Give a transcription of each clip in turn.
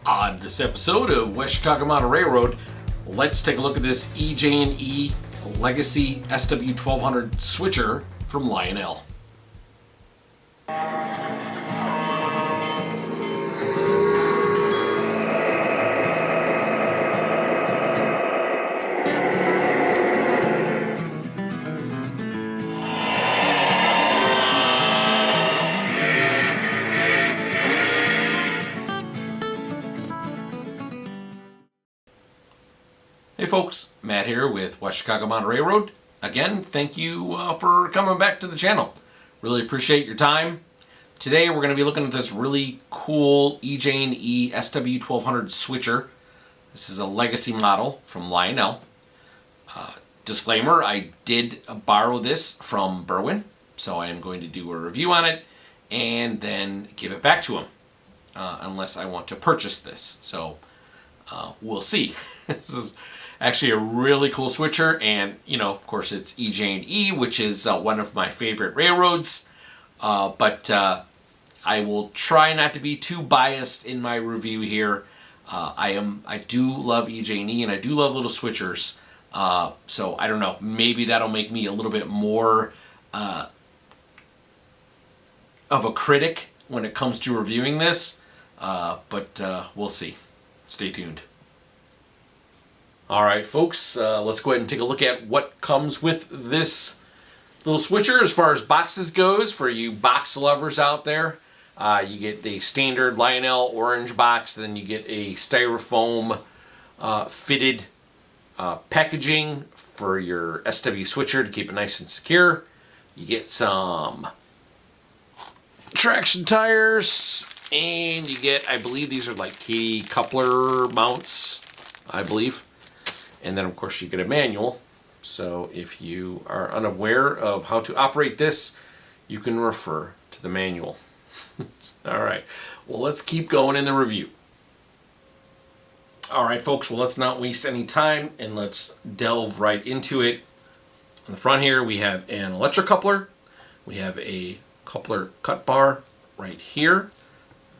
On this episode of West Chicago Mountain Railroad, let's take a look at this EJ&E Legacy SW1200 switcher from Lionel. Hey folks, Matt here with West Chicago Mountain Railroad. Again, thank you for coming back to the channel. Really appreciate your time. Today we're going to be looking at this really cool EJ&E SW1200 switcher. This is a legacy model from Lionel. Disclaimer, I did borrow this from Berwyn, so I am going to do a review on it and then give it back to him, unless I want to purchase this. So we'll see. This is actually a really cool switcher, and of course it's EJ&E, which is one of my favorite railroads, but I will try not to be too biased in my review here. I do love EJ&E, and I do love little switchers, so I don't know, maybe that'll make me a little bit more of a critic when it comes to reviewing this, but we'll see. Stay tuned. All right, folks, let's go ahead and take a look at what comes with this little switcher as far as boxes goes. For you box lovers out there, you get the standard Lionel orange box, then you get a styrofoam fitted packaging for your SW switcher to keep it nice and secure. You get some traction tires, and you get, I believe these are like key coupler mounts, I believe. And then, of course, you get a manual. So if you are unaware of how to operate this, you can refer to the manual. All right. Well, let's keep going in the review. All right, folks. Well, let's not waste any time and let's delve right into it. On the front here, we have an electric coupler. We have a coupler cut bar right here.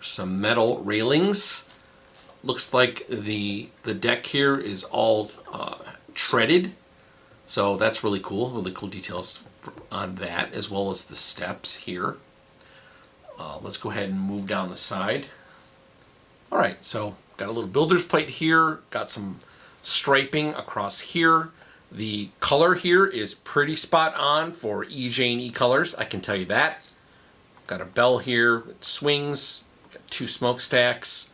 Some metal railings. Looks like the deck here is all treaded, so that's really cool. Really cool details on that, as well as the steps here. Let's go ahead and move down the side. All right, so got a little builder's plate here. Got some striping across here. The color here is pretty spot on for EJ&E colors, I can tell you that. Got a bell here. It swings. Got two smokestacks.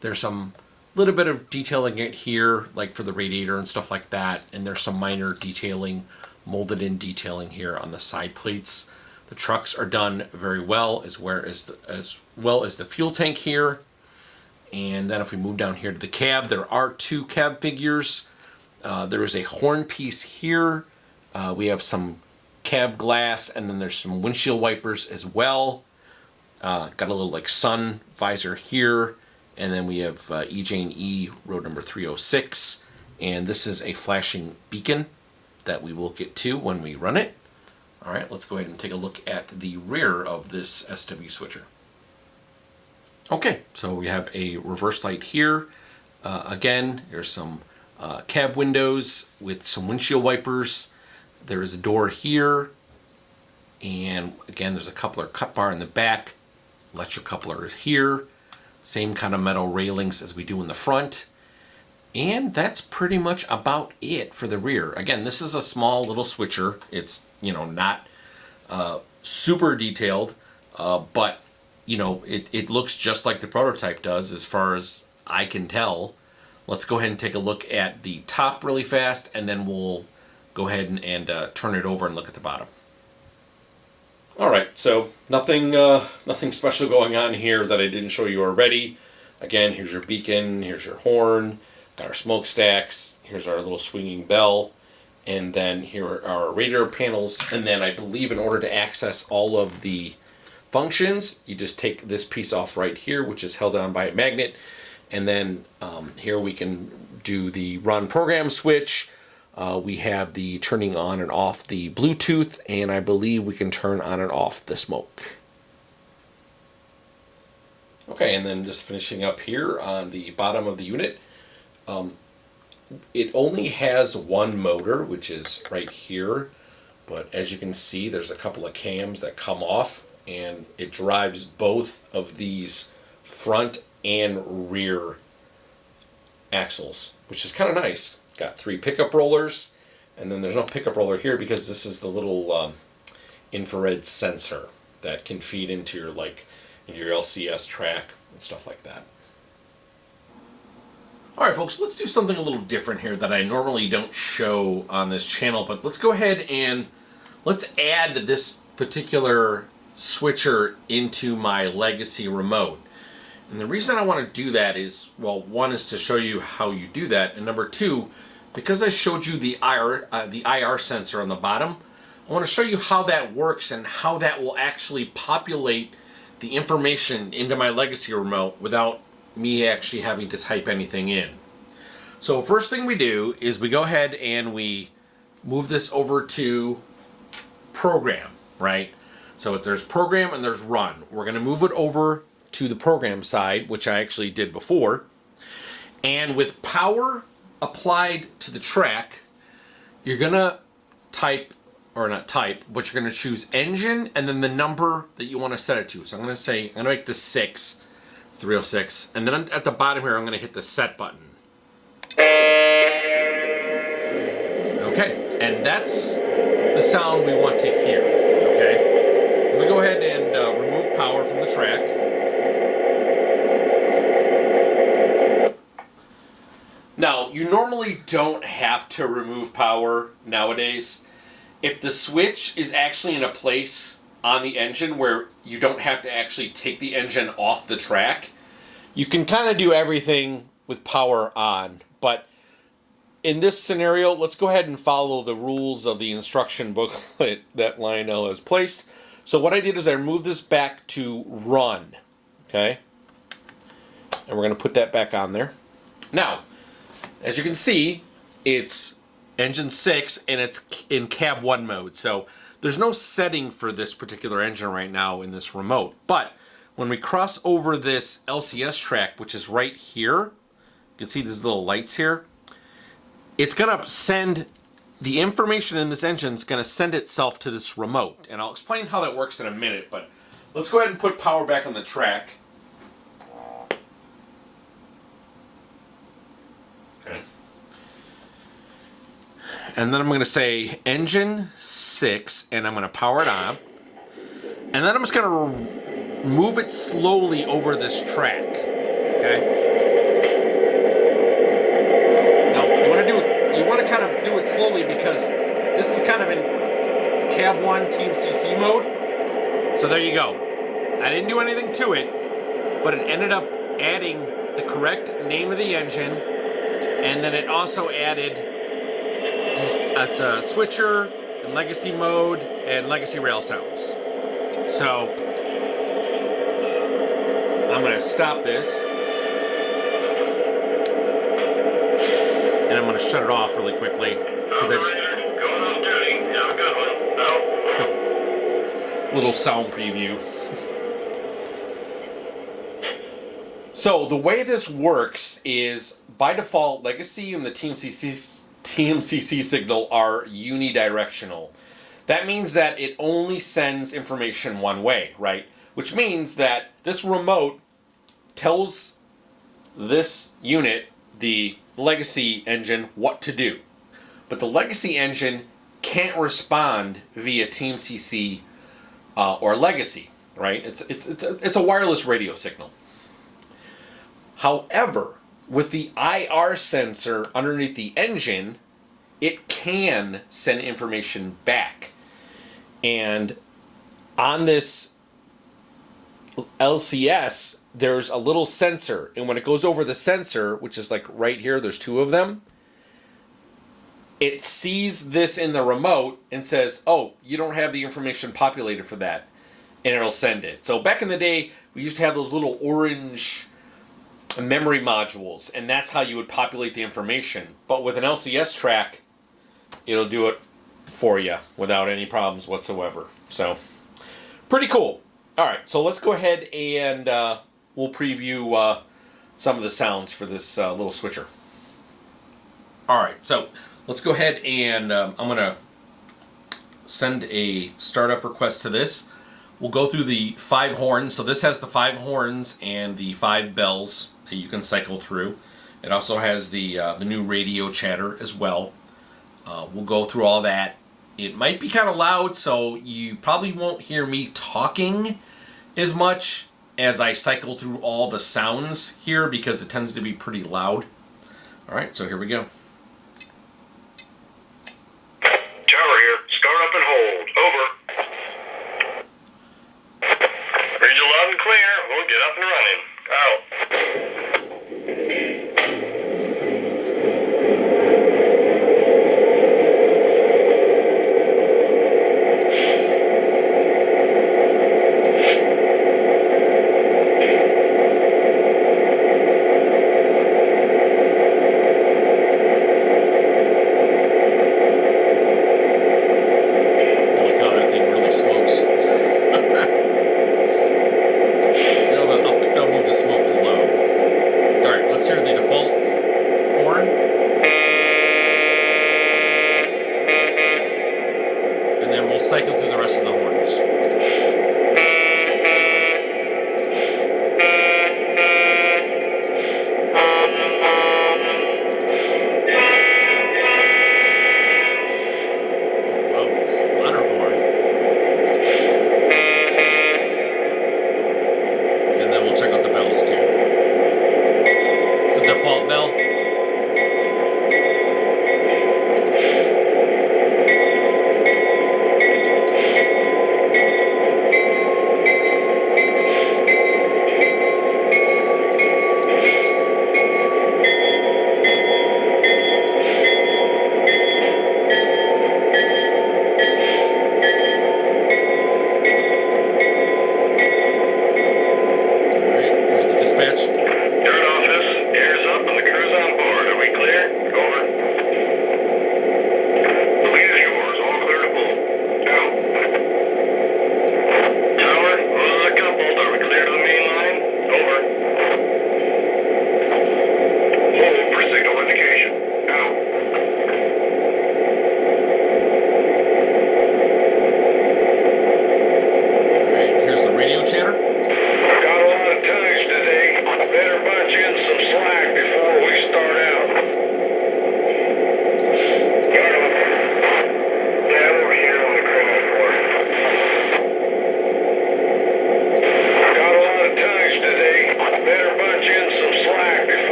There's some little bit of detailing it here, like for the radiator and stuff like that, and there's some minor detailing, molded in detailing here on the side plates. The trucks are done very well, as well as the fuel tank here. And then if we move down here to the cab, there are two cab figures. There is a horn piece here. We have some cab glass, and then there's some windshield wipers as well. Got a little like sun visor here. And then we have EJ&E road number 306, and this is a flashing beacon that we will get to when we run it. All right, let's go ahead and take a look at the rear of this SW switcher. Okay, so we have a reverse light here. Again, there's some cab windows with some windshield wipers. There is a door here, and again, there's a coupler cut bar in the back. Electric coupler is here. Same kind of metal railings as we do in the front. And that's pretty much about it for the rear. Again, this is a small little switcher. It's, not super detailed, but, it looks just like the prototype does as far as I can tell. Let's go ahead and take a look at the top really fast, and then we'll go ahead and turn it over and look at the bottom. All right, so nothing special going on here that I didn't show you already. Again, here's your beacon, here's your horn, got our smokestacks, here's our little swinging bell, and then here are our radiator panels. And then I believe in order to access all of the functions, you just take this piece off right here, which is held down by a magnet. And then here we can do the run program switch. We have the turning on and off the Bluetooth, and I believe we can turn on and off the smoke. Okay, and then just finishing up here on the bottom of the unit. It only has one motor, which is right here, but as you can see, there's a couple of cams that come off, and it drives both of these front and rear axles, which is kind of nice. Got 3 pickup rollers, and then there's no pickup roller here because this is the little infrared sensor that can feed into your LCS track and stuff like that. All right, folks, let's do something a little different here that I normally don't show on this channel, but let's go ahead and let's add this particular switcher into my legacy remote. And the reason I want to do that is, well, one is to show you how you do that, and number two, because I showed you the IR sensor on the bottom, I want to show you how that works and how that will actually populate the information into my legacy remote without me actually having to type anything in. So first thing we do is we go ahead and we move this over to program, right? So if there's program and there's run, we're going to move it over to the program side, which I actually did before. And with power applied to the track, you're going to type, or not type, but you're going to choose engine and then the number that you want to set it to. So I'm going to make this 306, and then at the bottom here, I'm going to hit the set button. Okay, and that's the sound we want to hear, okay? I'm going to go ahead and remove power from the track. Now, you normally don't have to remove power nowadays. If the switch is actually in a place on the engine where you don't have to actually take the engine off the track, you can kind of do everything with power on. But in this scenario, let's go ahead and follow the rules of the instruction booklet that Lionel has placed. So what I did is I removed this back to run, okay? And we're going to put that back on there. Now, as you can see, it's engine 6 and it's in cab 1 mode. So there's no setting for this particular engine right now in this remote. But when we cross over this LCS track, which is right here, you can see these little lights here, it's going to send the information in this engine is going to send itself to this remote. And I'll explain how that works in a minute, but let's go ahead and put power back on the track. Okay. And then I'm going to say engine 6, and I'm going to power it on. And then I'm just going to move it slowly over this track. Okay? You want to kind of do it slowly because this is kind of in cab 1 Team CC mode. So there you go. I didn't do anything to it, but it ended up adding the correct name of the engine, and then it also added it's a switcher and legacy mode and legacy rail sounds. So I'm going to stop this. And I'm going to shut it off really quickly because I just little sound preview. So the way this works is by default, legacy and the TMCC signal are unidirectional. That means that it only sends information one way, right? Which means that this remote tells this unit, the legacy engine, what to do. But the legacy engine can't respond via TMCC or legacy, right? It's a wireless radio signal. However, with the IR sensor underneath the engine, it can send information back. And on this LCS, there's a little sensor, and when it goes over the sensor, which is like right here, there's 2 of them, it sees this in the remote and says, oh, you don't have the information populated for that, and it'll send it. So back in the day, we used to have those little orange memory modules, and that's how you would populate the information. But with an LCS track, it'll do it for you without any problems whatsoever. So pretty cool. All right, so let's go ahead and we'll preview some of the sounds for this little switcher. All right, so let's go ahead and I'm going to send a startup request to this. We'll go through the 5 horns. So this has the 5 horns and the 5 bells that you can cycle through. It also has the new radio chatter as well. We'll go through all that. It might be kind of loud, so you probably won't hear me talking as much as I cycle through all the sounds here because it tends to be pretty loud. All right, so here we go. Tower here. Start up and hold. Over. Read you loud and clear. We'll get up and running. Out.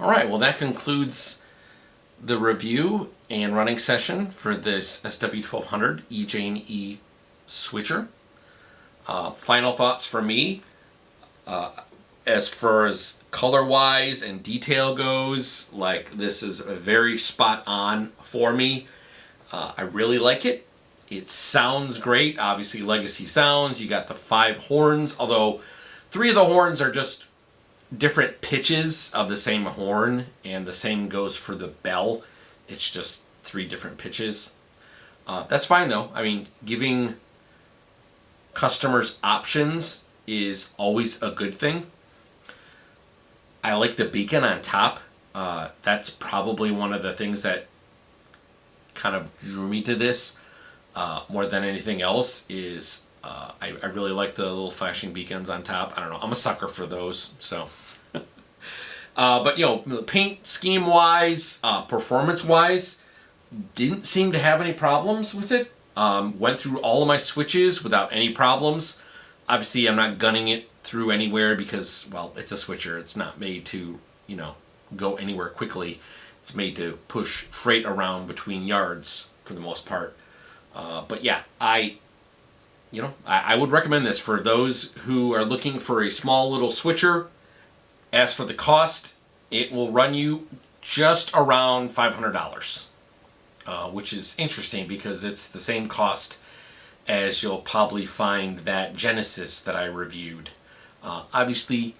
All right, well, that concludes the review and running session for this SW1200 EJ&E switcher. Final thoughts for me, as far as color-wise and detail goes, like, this is very spot on for me. I really like it. It sounds great. Obviously, legacy sounds. You got the 5 horns, although 3 of the horns are just different pitches of the same horn, and the same goes for the bell. It's just 3 different pitches. That's fine though. I mean, giving customers options is always a good thing. I like the beacon on top. That's probably one of the things that kind of drew me to this more than anything else. Is I really like the little flashing beacons on top. I don't know. I'm a sucker for those. So, but you know, paint scheme wise, performance wise, didn't seem to have any problems with it. Went through all of my switches without any problems. Obviously, I'm not gunning it through anywhere because, well, it's a switcher. It's not made to, you know, go anywhere quickly. It's made to push freight around between yards for the most part. But yeah, I would recommend this for those who are looking for a small little switcher. As for the cost, it will run you just around $500, which is interesting because it's the same cost as you'll probably find that Genesis that I reviewed. Obviously,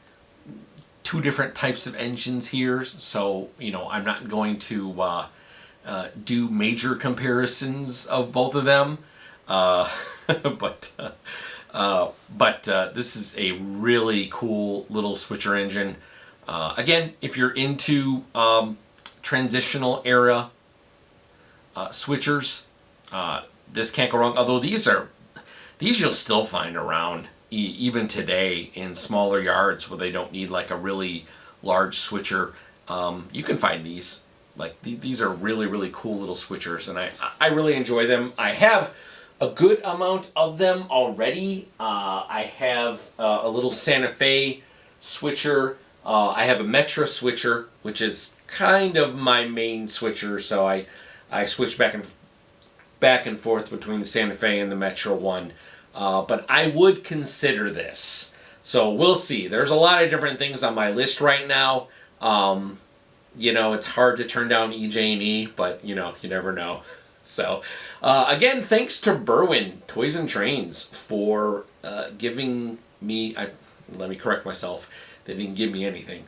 2 different types of engines here, so you know I'm not going to do major comparisons of both of them. But this is a really cool little switcher engine. Again, if you're into transitional era switchers, this can't go wrong. Although these you'll still find around even today in smaller yards where they don't need like a really large switcher. You can find these. Like these are really, really cool little switchers, and I really enjoy them. I have a good amount of them already. I have a little Santa Fe switcher. I have a Metra switcher, which is kind of my main switcher. So I switch back and forth between the Santa Fe and the Metra one. But I would consider this. So we'll see. There's a lot of different things on my list right now. You know, it's hard to turn down EJ&E, but you know, you never know. So, again, thanks to Berwyn Toys and Trains for giving me, let me correct myself, they didn't give me anything,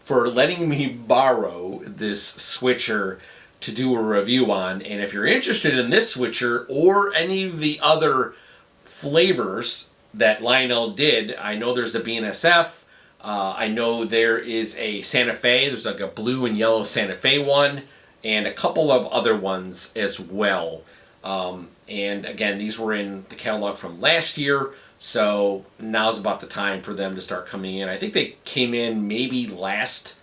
for letting me borrow this switcher to do a review on. And if you're interested in this switcher or any of the other flavors that Lionel did, I know there's a BNSF, I know there is a Santa Fe, there's like a blue and yellow Santa Fe one, and a couple of other ones as well. And again, these were in the catalog from last year, so now's about the time for them to start coming in. I think they came in maybe last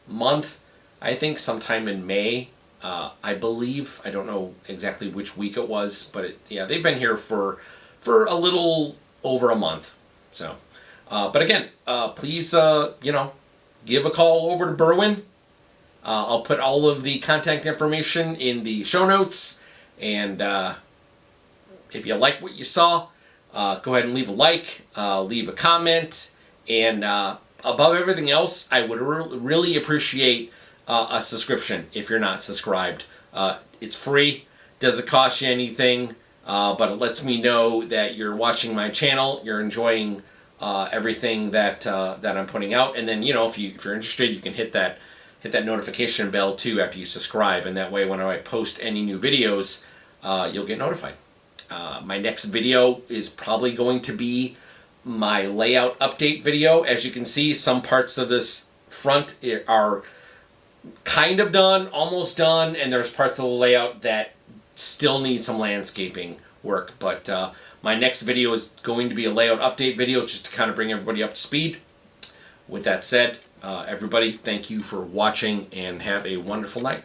month, I think sometime in May, I believe. I don't know exactly which week it was, but yeah, they've been here for a little over a month. So, but again, please, give a call over to Berwyn. I'll put all of the contact information in the show notes, and if you like what you saw, go ahead and leave a like, leave a comment, and above everything else, I would really appreciate a subscription if you're not subscribed. It's free, doesn't cost you anything, but it lets me know that you're watching my channel, you're enjoying everything that I'm putting out, and then if you're interested, you can hit that notification bell too after you subscribe, and that way when I post any new videos, you'll get notified. My next video is probably going to be my layout update video. As you can see, some parts of this front are kind of done, almost done, and there's parts of the layout that still need some landscaping work. But my next video is going to be a layout update video just to kind of bring everybody up to speed. With that said, everybody, thank you for watching and have a wonderful night.